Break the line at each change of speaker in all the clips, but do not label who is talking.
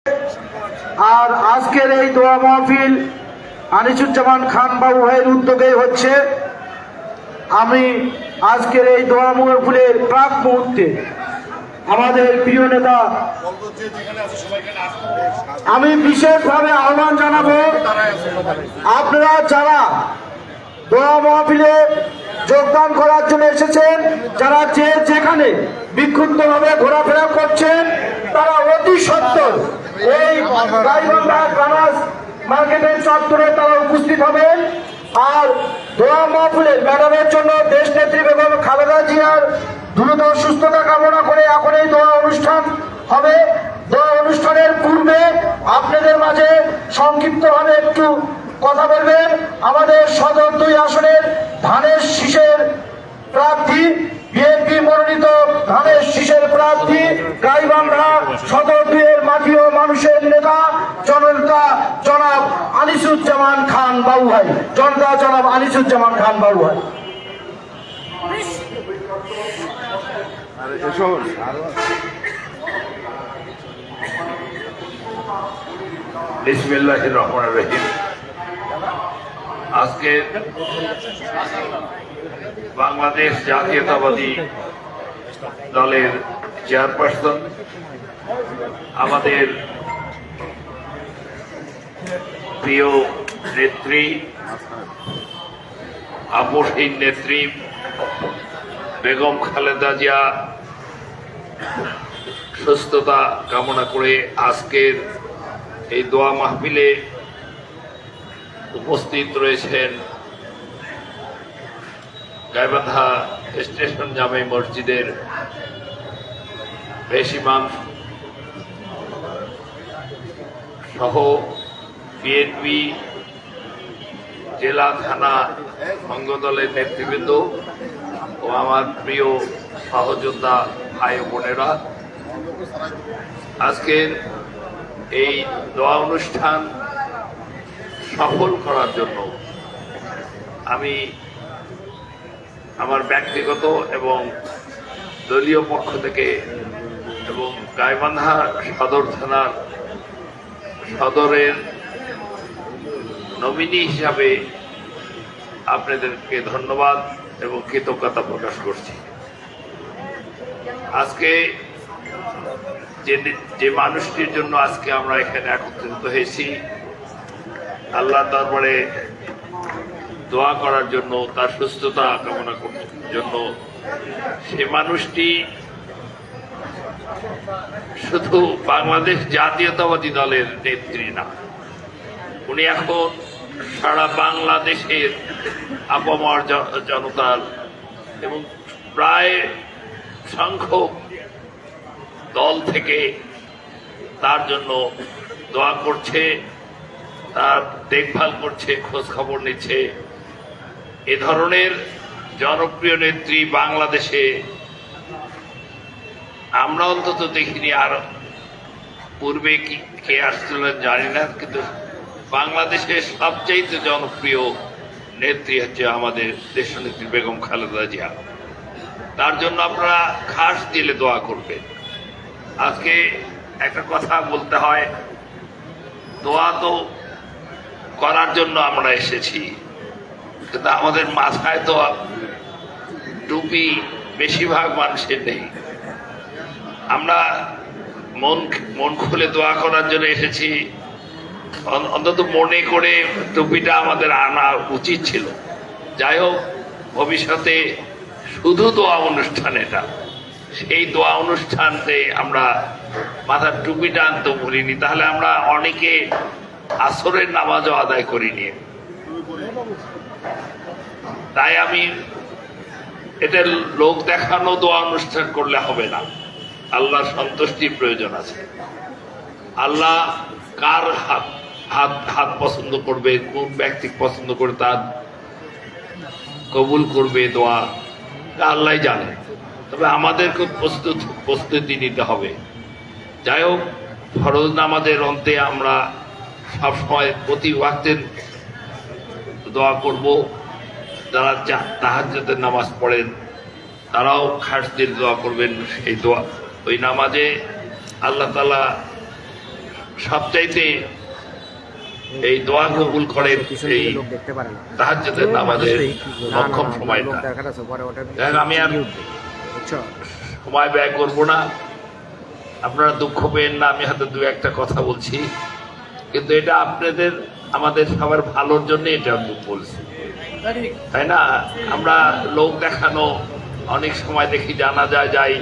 আর আজকের এই দোয়া মাহফিল আনিসুজ্জামান খান বাবু ভাইয়ের উদ্যোগে হচ্ছে। আমি আজকের এই দোয়া মাহফিলের প্রাক মুহূর্তে আমাদের প্রিয় নেতা আমি বিশেষভাবে আহ্বান জানাবো, আপনারা যারা দোয়া মাহফিলে যোগদান করার জন্য এসেছেন, যারা যেখানে বিক্ষুব্ধভাবে ঘোরাফেরা করছেন, তারা অতি সত্বর এই গাইবান্ধা কানাস মার্কেটের চত্বরে তারা উপস্থিত হবেন। আর দোয়া মাহফিলের ম্যাডামের জন্য দেশ নেত্রী বেগম খালেদা জিয়ার দ্রুত সুস্থতা কামনা করে এখন এই দোয়া অনুষ্ঠান হবে। দোয়া অনুষ্ঠানের পূর্বে আপনাদের মাঝে সংক্ষিপ্তভাবে একটু কথা বলবেন আমাদের সদর 2 আসনের ধানের শীষের প্রার্থী, বিএনপি মনোনীত ধানের শীষের প্রার্থী, গাইবান্ধা সদর 2 এর মাটি ও মানুষের নেতা জনতা জনাব আনিসুজ্জামান খান বাবু ভাই। জনতা জনাব আনিসুজ্জামান খান বাবু ভাই।
বিসমিল্লাহির রহমানির রহিম। আজকে বাংলাদেশ জাতীয়তাবাদী দলের চেয়ারপারসন, আমাদের প্রিয় নেত্রী, আপসহীন নেত্রী বেগম খালেদা জিয়া সুস্থতা কামনা করে আজকের এই দোয়া মাহফিলে উপস্থিত রয়েছেন গাইবান্ধা স্টেশন জামে মসজিদের বেশ ইমাম সহ বিএনপি জেলা থানা অঙ্গদলের নেতৃবৃন্দ ও আমার প্রিয় সহযোদ্ধা ভাই বোনেরা, আজকের এই দোয়া অনুষ্ঠান সফল করার জন্য আমি আমার ব্যক্তিগত এবং দলীয় পক্ষ থেকে এবং গাইবান্ধা সদর থানার সদরের নমিনি হিসাবে আপনাদেরকে ধন্যবাদ এবং কৃতজ্ঞতা প্রকাশ করছি। আজকে যে মানুষটির জন্য আজকে আমরা এখানে একত্রিত হয়েছি, আল্লাহ দরবারে দোয়া করার জন্য, তার সুস্থতা কামনা করার জন্য, সে মানুষটি শুধু বাংলাদেশ জাতীয়তাবাদী দলের নেত্রী না, উনি এখন সারা বাংলাদেশের আপামর জনতার এবং প্রায় সংখ্যক দল থেকে তার জন্য দোয়া করছে, তার দেখভাল করছে, খোঁজ খবর নিচ্ছে। এ ধরনের জনপ্রিয় নেত্রী বাংলাদেশে আমরা অন্তত দেখিনি, আর পূর্বে কি কে আসছিলেন জানি না, কিন্তু বাংলাদেশের সবচেয়ে জনপ্রিয় নেত্রী হচ্ছে আমাদের দেশনেত্রী বেগম খালেদা জিয়া। তার জন্য আপনারা খাস দিলে দোয়া করবেন। আজকে একটা কথা বলতে হয়, দোয়া তো করার জন্য আমরা এসেছি, কিন্তু আমাদের মাথায় তো টুপি বেশিরভাগ মানুষের নেই। আমরা মন খুলে দোয়া করার জন্য এসেছি, অন্তত মনে করে টুপিটা আমাদের আনা উচিত ছিল। যাই হোক, ভবিষ্যতে শুধু দোয়া অনুষ্ঠান এটা, সেই দোয়া অনুষ্ঠানতে আমরা মাথার টুপিটা আনতে ভুলিনি, তাহলে আমরা অনেকে আসরের নামাজও আদায় করিনি। তাই আমি এটা লোক দেখানো দোয়া অনুষ্ঠান করলে হবে না, আল্লাহর সন্তুষ্টির প্রয়োজন আছে। আল্লাহ কার হাত পছন্দ করবে, কোন ব্যক্তি পছন্দ করে তার কবুল করবে দোয়া, আল্লাহ জানে। তবে আমাদেরকে প্রস্তুতি নিতে হবে। যাই হোক, ফরজ নামাজের অন্তে আমরা সবসময় প্রতি ওয়াক্তের দোয়া করব। যারা তাহাজ্জুদের নামাজ পড়েন তারাও খাস দিয়ে দোয়া করবেন। সেই দোয়া, ওই নামাজে আল্লাহ তাআলা সবচাইতে এই দোয়া কবুল করেন এই তাহাজ্জুদের নামাজের মক্ষম সময়টা। আমি আর সময় ব্যয় করব না, আপনারা দুঃখ পেন না, আমি হয়তো দু একটা কথা বলছি, কিন্তু এটা আপনাদের আমাদের সবার ভালোর জন্য এটা আমি বলছি, তাই না? আমরা লোক দেখানো অনেক সময় দেখি, জানা যায় যাই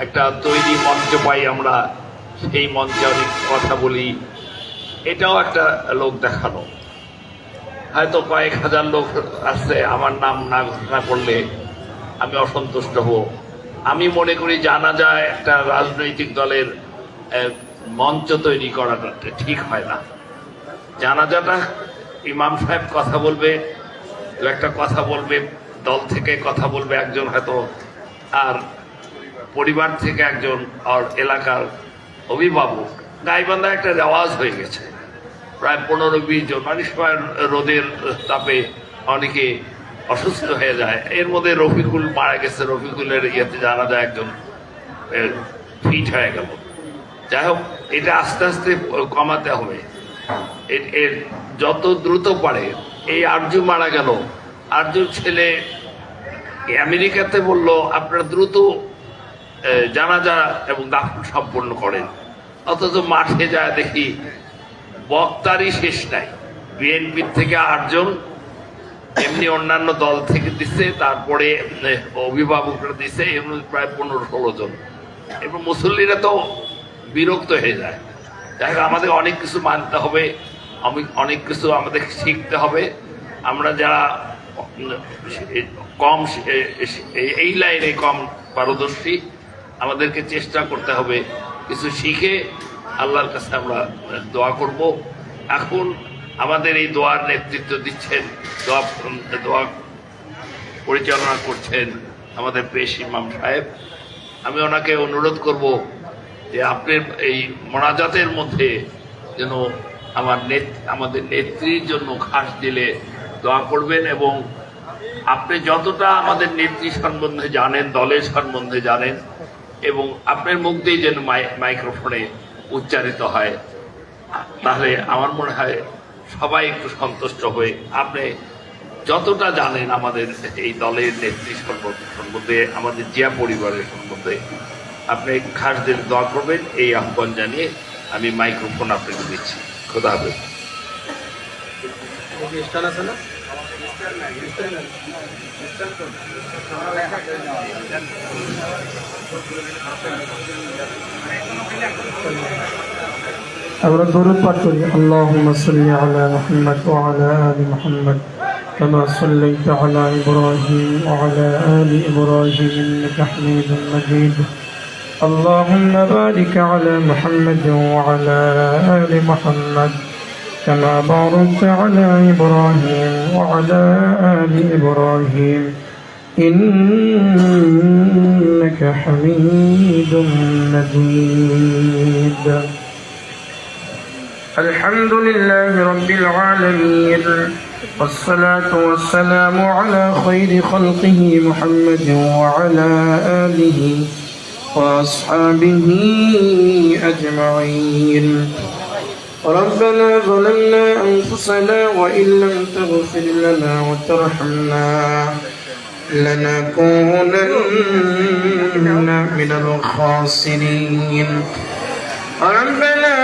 একটা তৈরি মঞ্চ পাই, আমরা সেই মঞ্চে অনেক কথা বলি, এটাও একটা লোক দেখানো। হয়তো কয়েক হাজার লোক আসছে, আমার নাম না ঘোষণা করলে আমি অসন্তুষ্ট হব। আমি মনে করি জানা যায় একটা রাজনৈতিক দলের মঞ্চ তৈরি করাটা ঠিক হয় না। জানাজাটা ইমাম সাহেব কথা বলবে, একটা কথা বলবে, দল থেকে কথা বলবে একজন হয়তো, আর পরিবার থেকে একজন, আর এলাকার অভিভাবক। গাইবান্ধা একটা রেওয়াজ হয়ে গেছে, প্রায় 15-20 জন। অনেক সময় রোদের তাপে অনেকে অসুস্থ হয়ে যায়। এর মধ্যে রফিকুল মারা গেছে, রফিকুলের ইয়েতে জানা যায় একজন ফিট হয়ে গেল। যাই হোক, এটা আস্তে আস্তে কমাতে হবে। এর যত দ্রুত পারে। এই আরজু মারা গেল, আরজুর ছেলে আমেরিকাতে বলল আপনারা দ্রুত জানাজা এবং দাফন সম্পন্ন করেন, অথচ মাঠে যায় দেখি বক্তারই শেষ নাই। বিএনপির থেকে 8 জন, এমনি অন্যান্য দল থেকে দিচ্ছে, তারপরে অভিভাবকরা দিচ্ছে, এমনি প্রায় 15-16 জন। এবং মুসল্লিরা তো বিরক্ত হয়ে যায়। যাই হোক, আমাদের অনেক কিছু মানতে হবে, অনেক কিছু আমাদের শিখতে হবে। আমরা যারা কম এই লাইনে কম পারদর্শী, আমাদেরকে চেষ্টা করতে হবে কিছু শিখে আল্লাহর কাছে আমরা দোয়া করব। এখন আমাদের এই দোয়ার নেতৃত্ব দিচ্ছেন, দোয়া পরিচালনা করছেন আমাদের পেশ ইমাম সাহেব। আমি ওনাকে অনুরোধ করব যে আপনার এই মোনাজাতের মধ্যে যেন আমাদের নেত্রীর জন্য খাস দিলে দোয়া করবেন, এবং আপনি যতটা আমাদের নেত্রী সম্বন্ধে জানেন, দলের সম্বন্ধে জানেন, এবং আপনার মুখ দিয়ে যেন মাইক্রোফোনে উচ্চারিত হয়, তাহলে আমার মনে হয় সবাই একটু সন্তুষ্ট হয়ে আপনি যতটা জানেন আমাদের এই দলের নেত্রী সম্বন্ধে, আমাদের জিয়া পরিবারের সম্বন্ধে, আপনি খাস দিলে দোয়া করবেন, এই আহ্বান জানিয়ে আমি মাইক্রোফোন আপনাকে দিচ্ছি। খোদা হাফেজ।
আমরা দরুদ পাঠ করি। আল্লাহুম্মা সাল্লি আলা মুহাম্মাদ ওয়া আলা আলি মুহাম্মাদ কামা সাল্লাইতা আলা ইব্রাহিম ওয়া আলা আলি ইব্রাহিম ইন্নাকা হামিদুম মাজিদ। আল্লাহুম্মা বারিক আলা মুহাম্মাদ ওয়া আলা আলি মুহাম্মাদ কামা বারাকতা আলা ইব্রাহিম ওয়া আলা আলি ইব্রাহিম ইন্নাকা হামিদুম মাজিদ। الحمد لله رب العالمين، والصلاة والسلام على خير خلقه محمد وعلى آله وأصحابه أجمعين. ربنا ظلمنا أنفسنا وإن لم تغفر لنا وترحمنا لنكونن من الخاسرين. ربنا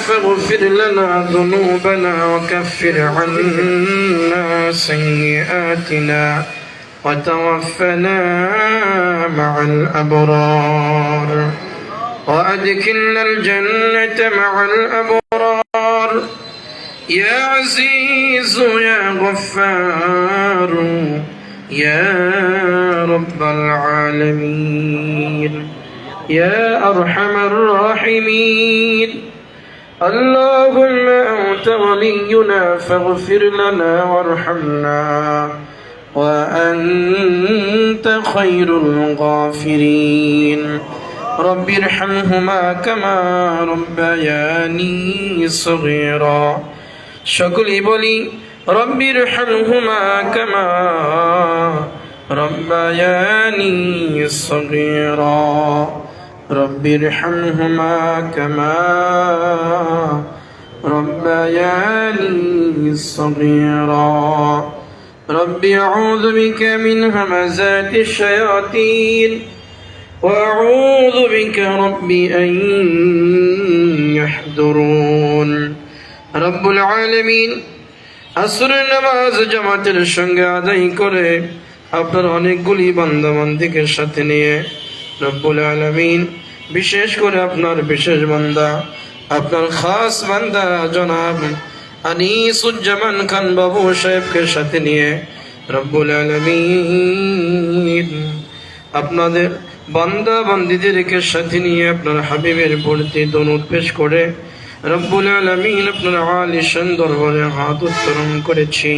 فاغفر لنا ذنوبنا وكفر عنا سيئاتنا وتوفنا مع الأبرار وأدخلنا الجنة مع الأبرار. يا عزيز يا غفار يا رب العالمين يا أرحم الراحمين. اللهم أنت ولينا فاغفر لنا وارحمنا وأنت خير الغافرين. رب ارحمهما كما ربياني صغيرا. সকলেই বলি رب ارحمهما كما ربياني صغيرا. رب ارحمهما كما ربياني صغيرا رب أعوذ بك من همزات الشياطين وأعوذ بك رب أن يحضرون رب العالمين আসরের নামাজ জামাতের সঙ্গে আদায় করে আপনার অনেকগুলি বান্দাবান্দিকে সাথে নিয়ে রব্বুল আলামিন বিশেষ করে আপনার বিশেষ বান্দা আপনার খাস বান্দা জনাব আনিসুজ্জামান খান বাবু সাহেবকে সাথে নিয়ে রব্বুল আলামিন আপনাদের বান্দা বান্দিদেরকে সাথে নিয়ে আপনার হাবিবের প্রতি দরুদ পেশ করে রব্বুল আলামিন আপনার আলিশান দরবারে হাত উত্তোলন করেছি।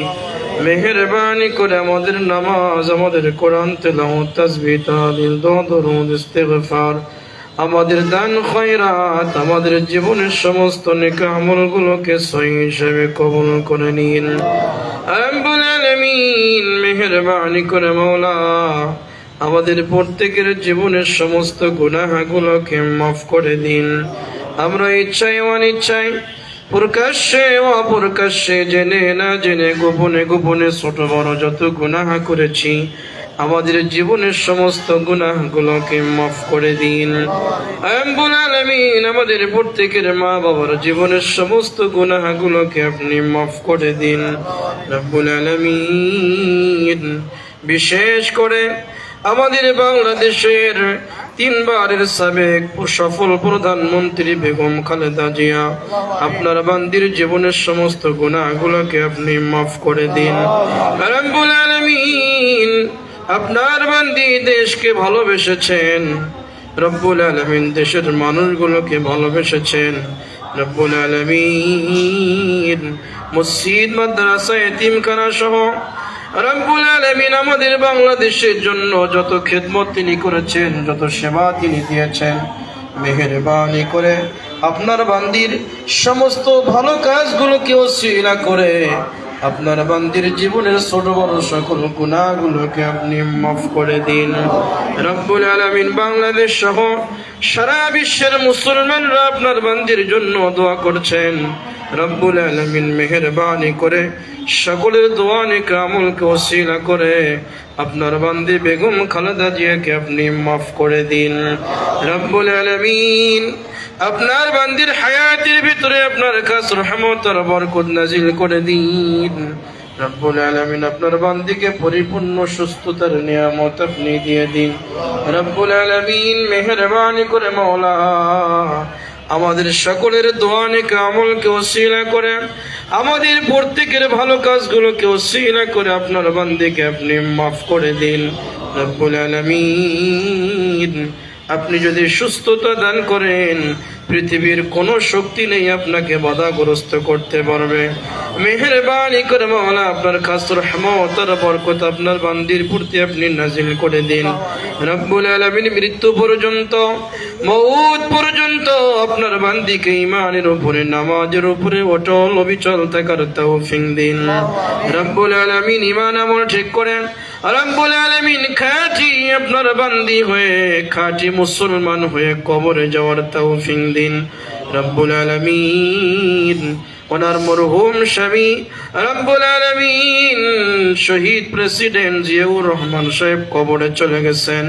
মেহেরবানি করে আমাদের নামাজ, আমাদের কোরআন তেলাওয়াত, তাসবিহ, তাহলিল, দোয়া, দরুদ, ইস্তিগফার, আমাদের দান খয়রাত, আমাদের জীবনের সমস্ত নেক আমলগুলোকে সহিহ হিসেবে কবুল করে নিন রব্বুল আলামিন। মেহেরবানি করে মাওলা আমাদের প্রত্যেকের জীবনের সমস্ত গুনাহগুলোকে মাফ করে দিন। আমরা ইচ্ছায় অনিচ্ছায়, প্রকাশ্যে অপ্রকাশ্যে, জেনে না জেনে, গোপনে গোপনে ছোট বড় যত গুনাহ করেছি আমাদের জীবনের সমস্ত গুনাহগুলোকে মাফ করে দিন রব্বুল আলামিন। আমাদের প্রত্যেকের মা বাবার জীবনের সমস্ত গুনাহগুলোকে আপনি মাফ করে দিন রব্বুল আলামিন। বিশেষ করে আমাদের বাংলাদেশের তিনবারের সাবেক সফল প্রধানমন্ত্রী বেগম খালেদা জিয়া, আপনার বান্দির জীবনের সমস্ত গুনাহগুলোকে আপনি মাফ করে দিন রব্বুল আলামিন। আপনার বান্দি দেশকে ভালোবেসেছেন রব্বুল আলামিন, দেশের মানুষগুলোকে ভালোবেসেছেন রব্বুল আলামিন। মসজিদ, মাদ্রাসা, এতিমখানা সহ রব্বুল আলামিন আমাদের বাংলাদেশের জন্য যত খেদমত তিনি করেছেন, যত সেবা তিনি দিয়েছেন, মেহেরবানি করে আপনার বান্দির সমস্ত ভালো কাজগুলোকে ওসিলা করে আপনার বান্দির জীবনের ছোট বড় সকল গুনাহগুলোকে আপনি মাফ করে দিন রব্বুল আলামিন। বাংলাদেশ সহ সারা বিশ্বের মুসলমানরা আপনার বান্দির জন্য দোয়া করছেন রব্বুল আলামিন। মেহেরবানি করে সকলের দোয়া নেক আমলকে ওসিলা করে আপনার বান্দি বেগম খালেদা জিয়াকে আপনি মাফ করে দিন রব্বুল আলামিন। আপনার বান্দির হায়াতের ভিতরে আপনার খাস রহমত আর বরকত নাজিল করে দিন রব্বুল আলামিন। আপনার বান্দিকে পরিপূর্ণ সুস্থতার নিয়ামত আপনি দিয়ে দিন রব্বুল আলামিন। মেহেরবানি করে মাওলা আমাদের সকলের দোয়া নেক আমলকে ওসিলা করে আমাদের প্রত্যেকের ভালো কাজগুলোকে ওসিলা করে আপনার বান্দিকে আপনি মাফ করে দিন রব্বুল আলামিন। আপনি যদি সুস্থতা দান করেন পৃথিবীর কোনো শক্তি নেই আপনাকে বাধাগ্রস্ত করতে পারবে। মেহেরবানি করে মাওলা আপনার খাস রহমত আর বরকত আপনার বান্দির প্রতি আপনি নাজিল করে দিন রব্বুল আলামিন। মৃত্যু পর্যন্ত, মউত পর্যন্ত আপনার বান্দিকে ঈমানের উপরে, নামাজের উপরে অটল অবিচল থাকার তৌফিক দিন রব্বুল আলামিন। ঈমান আমল ঠিক করেন রব্বুল আলামিন। খাঁটি আপনার বান্দি হয়ে, খাঁটি মুসলমান হয়ে কবরে যাওয়ার তৌফিক দিন রব্বুল আলামিন। ওনার মরহুম স্বামী রব্বুল আলামিন শহীদ প্রেসিডেন্ট জিয়াউর রহমান সাহেব কবরে চলে গেছেন,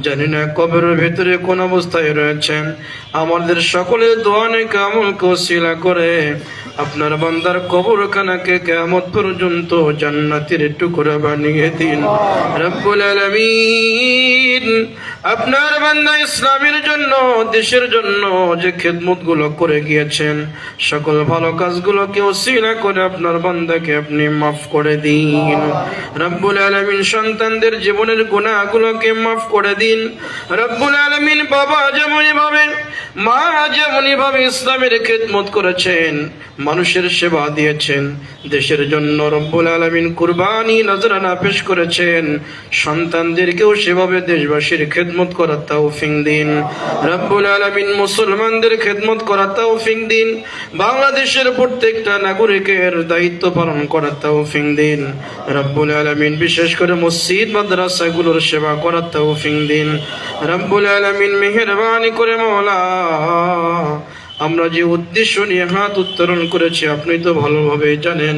জানি না কবরের ভেতরে কোন অবস্থায় রয়েছেন। আমাদের সকলের দোয়া নেক আমলকে ওসিলা করে আপনার বান্দার কবরখানাকে কিয়ামত পর্যন্ত জান্নাতের টুকরা বানিয়ে দিন রব্বুল আলামিন। আপনার বান্দা ইসলামের জন্য, দেশের জন্য যে খেদমতগুলো করে গিয়েছেন, সকল ভালো কাজগুলোকে ওসিলা করে আপনার বান্দাকে আপনি মাফ করে দিন রব্বুল আলামিন। সন্তানদের জীবনের গুনাহগুলোকে মাফ করে দিন রব্বুল আলামিন। বাবা যেমনই ভাবে, মা যেমনই ভাবে ইসলামের খেদমত করেছেন, মানুষের সেবা দিয়েছেন, দেশের জন্য রব্বুল আলামিন কুরবানি নজরানা পেশ করেছেন, সন্তানদেরকেও সেভাবে দেশবাসীর খেদমত করার তৌফিক দিন রব্বুল আলামিন। মুসলমানদের খেদমত করার তৌফিক দিন, বাংলাদেশের প্রত্যেকটা নাগরিকের দায়িত্ব পালন করার তৌফিক দিন রব্বুল আলামিন। বিশেষ করে মসজিদ মাদ্রাসাগুলোর সেবা করার তৌফিক দিন দিন। রব্বুল আলামিন মেহেরবানি করে মওলা আমরা যে উদ্দেশ্য নিয়ে হাত উত্তোলন করেছি আপনি তো ভালোভাবে জানেন।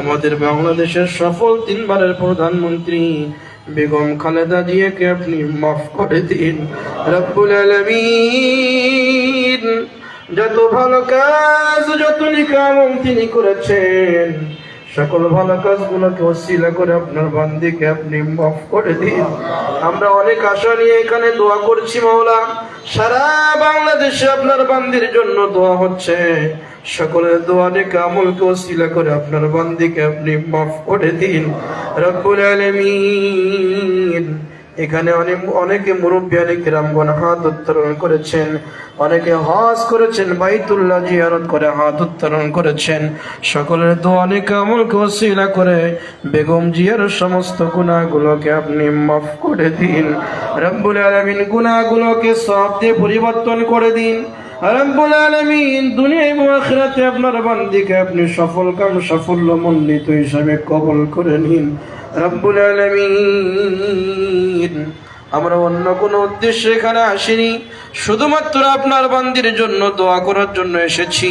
আমাদের বাংলাদেশের সফল 3 বারের প্রধানমন্ত্রী বেগম খালেদা জিয়াকে আপনি মাফ করে দিন রব্বুল আলামিন। যত ভালো কাজ যত নিকাম তিনি করেছেন সকল ভালো কাজগুলোকে ওসিলা করে আপনার বান্দিকে আপনি মাফ করে দিন। আমরা অনেক আশা নিয়ে এখানে দোয়া করছি মাওলা, সারা বাংলাদেশে আপনার বান্দির জন্য দোয়া হচ্ছে। সকলের দোয়া নেক আমলকে ওসিলা করে আপনার বান্দিকে আপনি মাফ করে দিন রব্বুল আলামিন। এখানে অনেকে মুরব্বিয়ানে কিরামগণ হাত উত্তোলন করেছেন, অনেকে হজ করেছেন, বাইতুল্লাহ জিয়ারত করে হাত উত্তোলন করেছেন। সকলের দোয়া নেক আমলকে ওসিলা করে বেগম জিয়ার সমস্ত গুনাহগুলোকে আপনি মাফ করে দিন রব্বুল আলামিন। গুনাহগুলোকে সওয়াব দিয়ে পরিবর্তন করে দিন রব্বুল আলামিন। দুনিয়া এবং আখিরাতে আপনার বান্দিকে আপনি সফল কাম সাফল্যমণ্ডিত হিসাবে কবুল করে নিন রব্বুল আলামিন। আমরা অন্য কোনো উদ্দেশ্যে এখানে আসিনি, শুধুমাত্র আপনার বান্দির জন্য দোয়া করার জন্য এসেছি।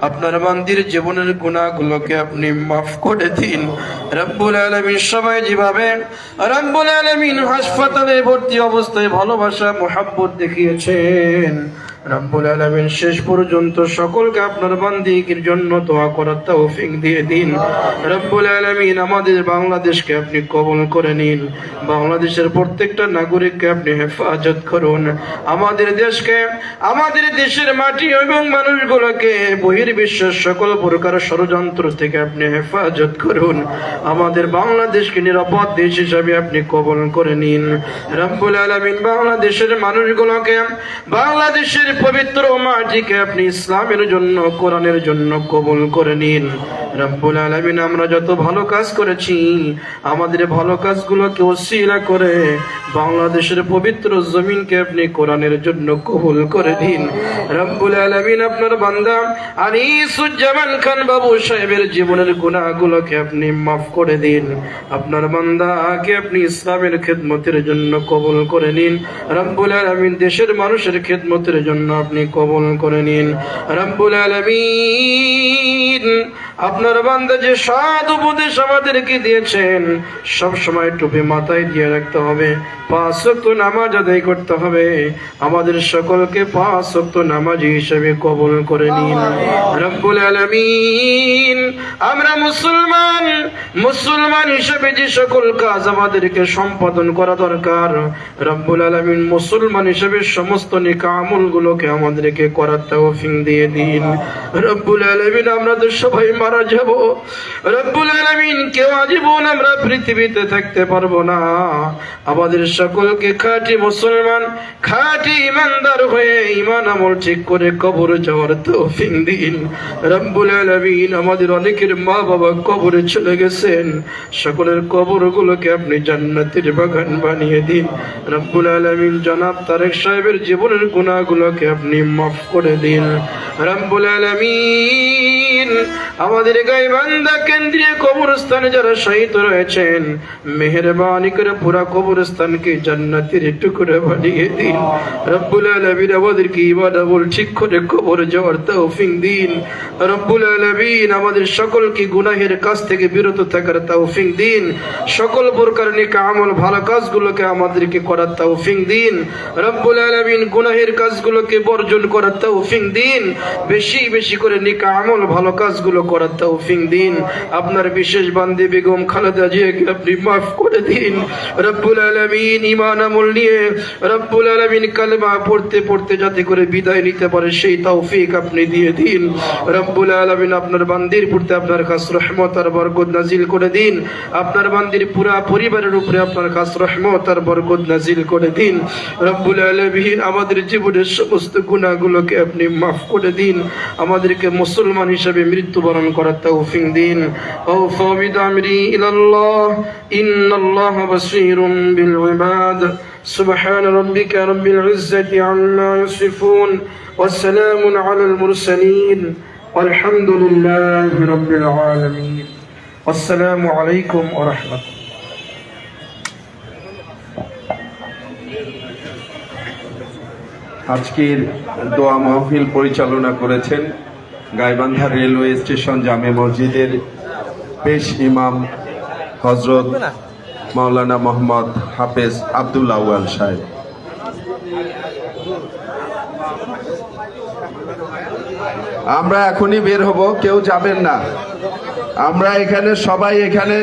আপনার বান্দির জীবনের গুনাহগুলোকে আপনি মাফ করে দিন রব্বুল আলামিন। সবাই যেভাবে রব্বুল আলামিন হাসপাতালে ভর্তি অবস্থায় ভালোবাসা মুহাব্বত দেখিয়েছেন রব্বুল আলামিন, শেষ পর্যন্ত সকলকে আপনার বান্দির জন্য দোয়া করার তৌফিক দিয়ে দিন রব্বুল আলামিন। আমাদের বাংলাদেশকে আপনি কবুল করে নিন, বাংলাদেশের প্রত্যেকটা নাগরিককে আপনি হেফাজত করুন। আমাদের দেশকে, আমাদের দেশের মাটি এবং মানুষগুলোকে বহির্বিশ্বের সকল প্রকার ষড়যন্ত্র থেকে আপনি হেফাজত করুন। আমাদের বাংলাদেশকে নিরাপদ দেশ হিসাবে আপনি কবুল করে নিন রব্বুল আলামিন। বাংলাদেশের মানুষগুলোকে, বাংলাদেশের পবিত্র মাটিকে আপনি ইসলামের জন্য, কোরআনের জন্য কবুল করে নিন রব্বুল আলামিন। আমরা যত ভালো কাজ করেছি আমাদের ভালো কাজগুলোকে ওসিলা করে বাংলাদেশের পবিত্র জমিনকে আপনি কোরআনের জন্য কবুল করে দিন রব্বুল আলামিন। আপনার বান্দা আনিসুজ্জামান খান বাবু সাহেবের জীবনের গুনাহগুলোকে আপনি মাফ করে দিন। আপনার বান্দাকে আপনি ইসলামের খেদমতের জন্য কবুল করে নিন রব্বুল আলামিন। দেশের মানুষের খেদমতের জন্য আপনি কবুল করে নিন রব্বুল আলামিন। আপনার বান্দা যে সৎ উপদেশ আমাদেরকে দিয়েছেন, সব সময় টুপি মাথায় দিয়ে রাখতে হবে, 5 ওয়াক্ত নামাজ আদায় করতে হবে। আমাদের সকলকে 5 ওয়াক্ত নামাজি হিসেবে কবুল করে নিন রব্বুল আলামিন। আমরা মুসলমান হিসেবে যে সকল কাজ আমাদেরকে সম্পাদন করা দরকার রব্বুল আলামিন, মুসলমান হিসেবে সমস্ত নেক আমলগুলোকে আমাদেরকে করার তৌফিক দিয়ে দিন রব্বুল আলামিন। আমরা তো সবাই মারা যাব রব্বুল আলামিন, কেউ আজীবন আমরা পৃথিবীতে থাকতে পারবো না। আমাদের সকলকে খাঁটি মুসলমান, খাঁটি ইমানদার হয়ে ঈমান আমল ঠিক করে কবরে যাওয়ার তৌফিক দিন রব্বুল আলামিন। আমাদের অনেকের মা বাবা কবরে চলে গেছেন, সকলের কবরগুলোকে আপনি জান্নাতের বাগান বানিয়ে দিন রব্বুল আলামিন। জনাব তারেক সাহেবের জীবনের গুনাহগুলোকে আপনি মাফ করে দিন রব্বুল আলামিন। আমাদের গাইবান্ধা কেন্দ্রীয় কবরস্থানে যারা শহীদ রয়েছেন, মেহেরবানি করে পুরা কবরস্থানকে জান্নাতের টুকরা বানিয়ে দিন রব্বুল আলামিন। আমাদেরকে ইবাদত আমল ঠিক করে কবরে যাওয়ার তৌফিক দিন রব্বুল আলামিন। আমাদের সকলকে গুনাহের কাজ থেকে বিরত থাকার তৌফিক দিন, সকল প্রকার নেক আমল ভালো কাজগুলোকে আমাদেরকে করার তৌফিক দিন রব্বুল আলামিন। গুনাহের কাজগুলোকে বর্জন করার তৌফিক দিন, বেশি বেশি করে নেক আমল ভালো কাজগুলো করার তৌফিক দিন। আপনার বিশেষ বান্দি বেগম খালেদা জিয়াকে আপনি মাফ করে দিন রব্বুল আলামিন। ঈমান আমল নিয়ে রব্বুল আলামিন কালেমা পড়তে পড়তে যাতে করে বিদায় নিতে পারে সেই তৌফিক আপনি দিয়ে দিন রব্বুল আলামিন। আপনার বান্দির প্রতি আপনার খাস রহমত আর বরকত নাজিল করে দিন। আপনার বান্দির পুরা পরিবারের উপরে আপনার খাস রহমত আর বরকত নাজিল করে দিন রব্বুল আলামিন। আমাদের জীবনের সমস্ত গুনাহগুলোকে আপনি মাফ করে দিন, আমাদেরকে মুসলমান হিসেবে মৃত্যুবরণ করার তৌফিক দিন। আওফা বিদামরি ইলাল্লাহ, ইন্নাল্লাহা বাসীরুম বিল ইবাদ। সুবহান রাব্বিকা রাব্বিল ইজ্জাতি আম্মা ইয়াসিফুন ওয়া সালামুন আলাল মুরসালিন ওয়ালহামদুলিল্লাহি রাব্বিল আলামিন। আসসালামু আলাইকুম ওয়া রাহমাতুল্লাহ।
আজকের দোয়া মাহফিল পরিচালনা করেছেন গাইবান্ধা রেলওয়ে স্টেশন জামে মসজিদের পেশ ইমাম হজরত মাওলানা মোহাম্মদ হাফেজ আব্দুল্লাহ আউয়াল সাহেব। আমরা এখনই বের হব, কেউ যাবেন না। আমরা এখানে সবাই এখানে